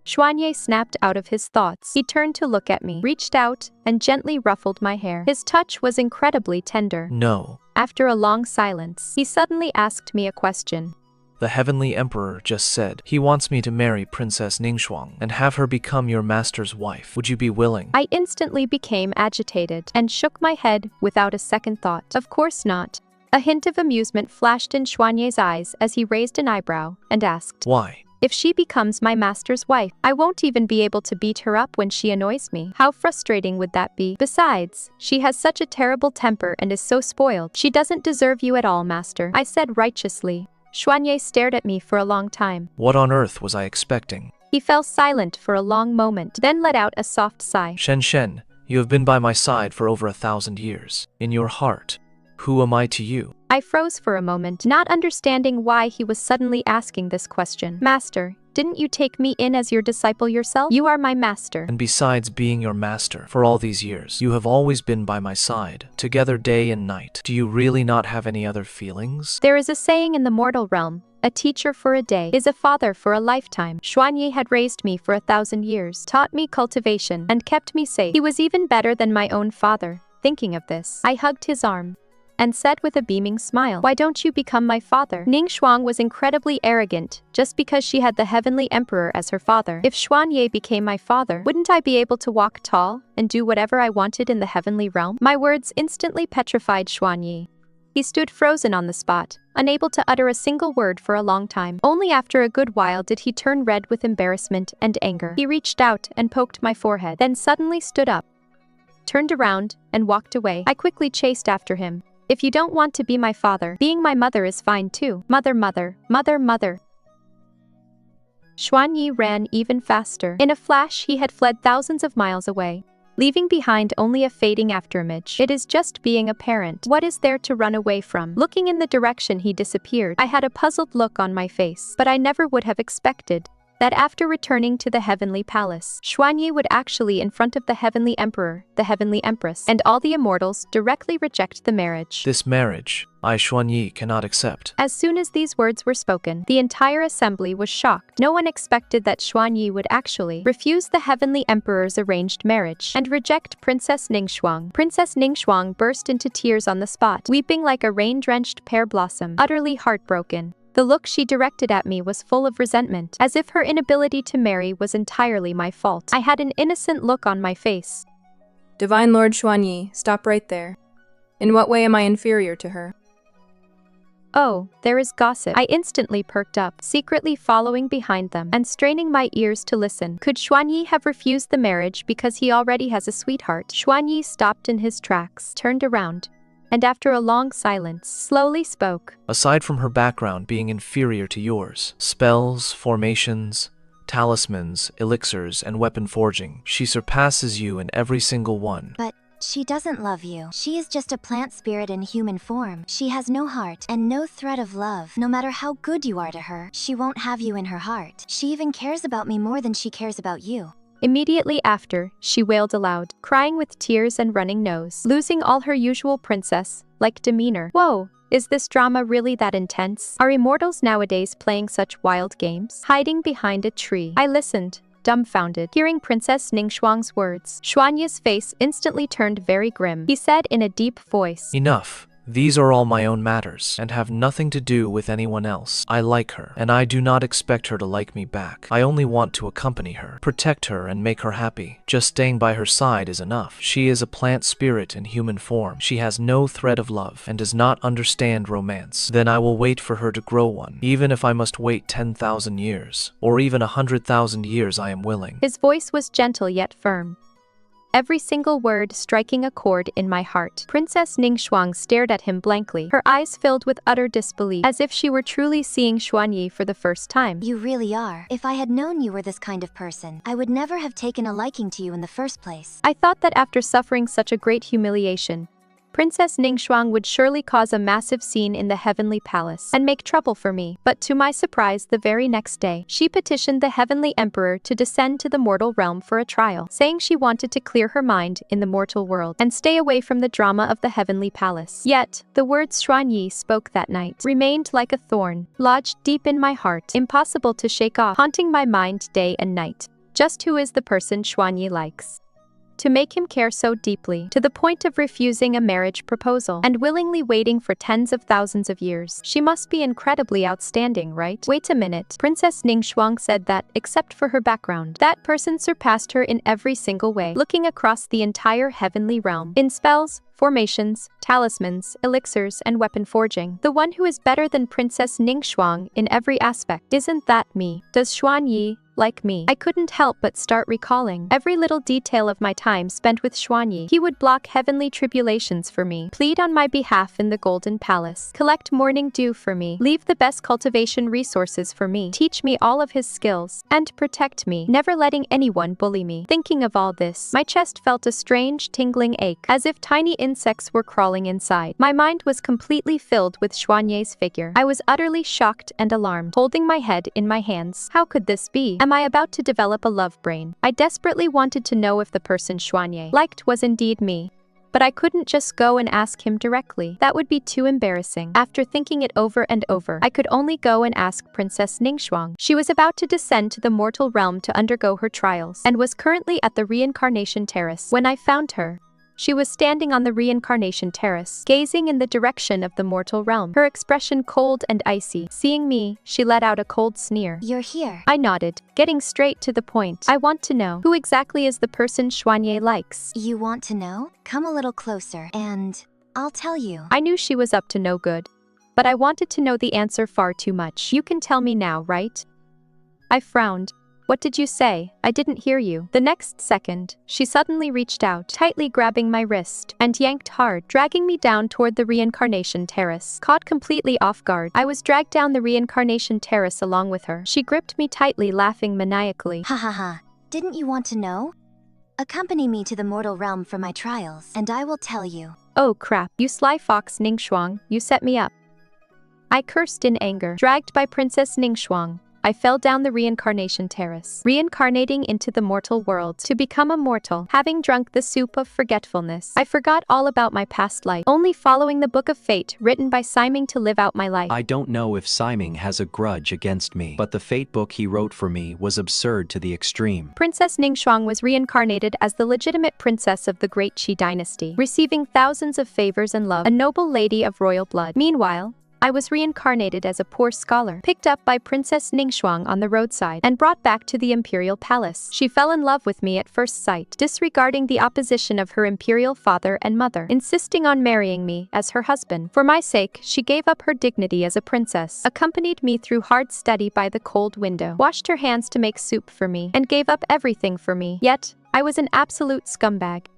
Xuan Ye snapped out of his thoughts. He turned to look at me, reached out, and gently ruffled my hair. His touch was incredibly tender. No. After a long silence, he suddenly asked me a question. The Heavenly Emperor just said he wants me to marry Princess Ning Shuang and have her become your master's wife. Would you be willing? I instantly became agitated and shook my head without a second thought. Of course not. A hint of amusement flashed in Xuan Ye's eyes as he raised an eyebrow and asked, Why? "If she becomes my master's wife, I won't even be able to beat her up when she annoys me. How frustrating would that be? Besides, she has such a terrible temper and is so spoiled. She doesn't deserve you at all, master," I said righteously. Xuan Ye stared at me for a long time. What on earth was I expecting? He fell silent for a long moment, then let out a soft sigh. Shen, you have been by my side for over 1,000 years. In your heart, who am I to you? I froze for a moment, not understanding why he was suddenly asking this question. "Master, didn't you take me in as your disciple yourself? You are my master." And besides being your master for all these years, you have always been by my side, together day and night. Do you really not have any other feelings? There is a saying in the mortal realm, "A teacher for a day is a father for a lifetime." Xuan Ye had raised me for 1,000 years, taught me cultivation, and kept me safe. He was even better than my own father. Thinking of this, I hugged his arm and said with a beaming smile, "Why don't you become my father?" Ning Shuang was incredibly arrogant, just because she had the Heavenly Emperor as her father. If Xuan Ye became my father, wouldn't I be able to walk tall and do whatever I wanted in the heavenly realm? My words instantly petrified Xuan Ye. He stood frozen on the spot, unable to utter a single word for a long time. Only after a good while did he turn red with embarrassment and anger. He reached out and poked my forehead, then suddenly stood up, turned around, and walked away. I quickly chased after him. "If you don't want to be my father, being my mother is fine too. Mother, mother, mother, mother." Xuan Ye ran even faster. In a flash, he had fled thousands of miles away, leaving behind only a fading afterimage. It is just being a parent. What is there to run away from? Looking in the direction he disappeared, I had a puzzled look on my face, but I never would have expected that after returning to the Heavenly Palace, Xuan Ye would actually in front of the Heavenly Emperor, the Heavenly Empress, and all the immortals directly reject the marriage. This marriage, I, Xuan Ye, cannot accept. As soon as these words were spoken, the entire assembly was shocked. No one expected that Xuan Ye would actually refuse the Heavenly Emperor's arranged marriage and reject Princess Ning Shuang. Princess Ning Shuang burst into tears on the spot, weeping like a rain-drenched pear blossom, utterly heartbroken. The look she directed at me was full of resentment, as if her inability to marry was entirely my fault. I had an innocent look on my face. Divine Lord Xuan Ye, stop right there. In what way am I inferior to her? Oh, there is gossip. I instantly perked up, secretly following behind them and straining my ears to listen. Could Xuan Ye have refused the marriage because he already has a sweetheart? Xuan Ye stopped in his tracks, turned around, and after a long silence, slowly spoke. Aside from her background being inferior to yours, spells, formations, talismans, elixirs, and weapon forging, she surpasses you in every single one. But she doesn't love you. She is just a plant spirit in human form. She has no heart and no thread of love. No matter how good you are to her, she won't have you in her heart. She even cares about me more than she cares about you. Immediately after, she wailed aloud, crying with tears and running nose, losing all her usual princess-like demeanor. Whoa, is this drama really that intense? Are immortals nowadays playing such wild games? Hiding behind a tree, I listened, dumbfounded, hearing Princess Ning Shuang's words. Xuan Ye's face instantly turned very grim. He said in a deep voice, Enough. These are all my own matters and have nothing to do with anyone else. I like her, and I do not expect her to like me back. I only want to accompany her, protect her, and make her happy. Just staying by her side is enough. She is a plant spirit in human form. She has no thread of love and does not understand romance. Then I will wait for her to grow one, even if I must wait 10,000 years, or even 100,000 years. I am willing. His voice was gentle yet firm, every single word striking a chord in my heart. Princess Ning Shuang stared at him blankly, her eyes filled with utter disbelief, as if she were truly seeing Xuan Ye for the first time. You really are. If I had known you were this kind of person, I would never have taken a liking to you in the first place. I thought that after suffering such a great humiliation, Princess Ning Shuang would surely cause a massive scene in the heavenly palace and make trouble for me. But to my surprise, the very next day, she petitioned the heavenly emperor to descend to the mortal realm for a trial, saying she wanted to clear her mind in the mortal world and stay away from the drama of the heavenly palace. Yet, the words Xuan Ye spoke that night remained like a thorn, lodged deep in my heart, impossible to shake off, haunting my mind day and night. Just who is the person Xuan Ye likes to make him care so deeply, to the point of refusing a marriage proposal and willingly waiting for tens of thousands of years? She must be incredibly outstanding, right? Wait a minute. Princess Ning Shuang said that, except for her background, that person surpassed her in every single way, looking across the entire heavenly realm. In spells, formations, talismans, elixirs, and weapon forging, the one who is better than Princess Ning Shuang in every aspect. Isn't that me? Does Xuan Ye like me? I couldn't help but start recalling every little detail of my time spent with Xuan Ye. He would block heavenly tribulations for me, plead on my behalf in the Golden Palace, collect morning dew for me, leave the best cultivation resources for me, teach me all of his skills, and protect me, never letting anyone bully me. Thinking of all this, my chest felt a strange tingling ache, as if tiny insects were crawling inside. My mind was completely filled with Xuan Ye's figure. I was utterly shocked and alarmed, holding my head in my hands. How could this be? Am I about to develop a love brain? I desperately wanted to know if the person Xuan Ye liked was indeed me. But I couldn't just go and ask him directly. That would be too embarrassing. After thinking it over and over, I could only go and ask Princess Ning Shuang. She was about to descend to the mortal realm to undergo her trials, and was currently at the reincarnation terrace. When I found her, she was standing on the reincarnation terrace, gazing in the direction of the mortal realm, her expression cold and icy. Seeing me, she let out a cold sneer. You're here. I nodded, getting straight to the point. I want to know, who exactly is the person Xuan Ye likes? You want to know? Come a little closer, and I'll tell you. I knew she was up to no good, but I wanted to know the answer far too much. You can tell me now, right? I frowned. What did you say? I didn't hear you. The next second, she suddenly reached out, tightly grabbing my wrist, and yanked hard, dragging me down toward the reincarnation terrace. Caught completely off guard, I was dragged down the reincarnation terrace along with her. She gripped me tightly, laughing maniacally. Ha ha ha. Didn't you want to know? Accompany me to the mortal realm for my trials, and I will tell you. Oh crap, you sly fox Ning Shuang, you set me up. I cursed in anger. Dragged by Princess Ning Shuang, I fell down the reincarnation terrace, reincarnating into the mortal world to become immortal. Having drunk the soup of forgetfulness, I forgot all about my past life, only following the book of fate written by Siming to live out my life. I don't know if Siming has a grudge against me, but the fate book he wrote for me was absurd to the extreme. Princess Ning Shuang was reincarnated as the legitimate princess of the Great Qi dynasty, receiving thousands of favors and love, a noble lady of royal blood. Meanwhile, I was reincarnated as a poor scholar, picked up by Princess Ning Shuang on the roadside, and brought back to the imperial palace. She fell in love with me at first sight, disregarding the opposition of her imperial father and mother, insisting on marrying me as her husband. For my sake, she gave up her dignity as a princess, accompanied me through hard study by the cold window, washed her hands to make soup for me, and gave up everything for me. Yet, I was an absolute scumbag.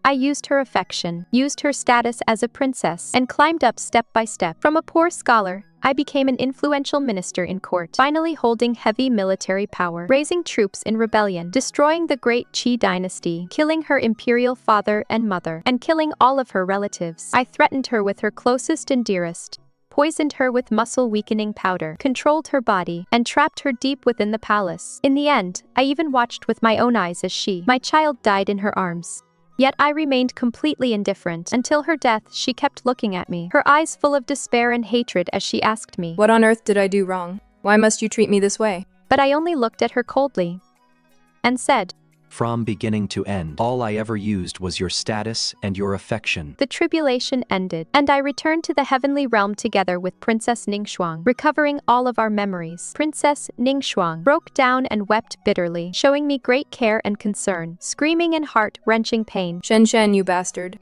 I used her affection, used her status as a princess, and climbed up step by step. From a poor scholar, I became an influential minister in court, finally holding heavy military power, raising troops in rebellion, destroying the Great Qi dynasty, killing her imperial father and mother, and killing all of her relatives. I threatened her with her closest and dearest, poisoned her with muscle-weakening powder, controlled her body, and trapped her deep within the palace. In the end, I even watched with my own eyes as she, my child, died in her arms. Yet I remained completely indifferent. Until her death, she kept looking at me, her eyes full of despair and hatred as she asked me, What on earth did I do wrong? Why must you treat me this way? But I only looked at her coldly and said, From beginning to end, all I ever used was your status and your affection. The tribulation ended, and I returned to the heavenly realm together with Princess Ning Shuang, recovering all of our memories. Princess Ning Shuang broke down and wept bitterly, showing me great care and concern, screaming in heart-wrenching pain. Shen, you bastard.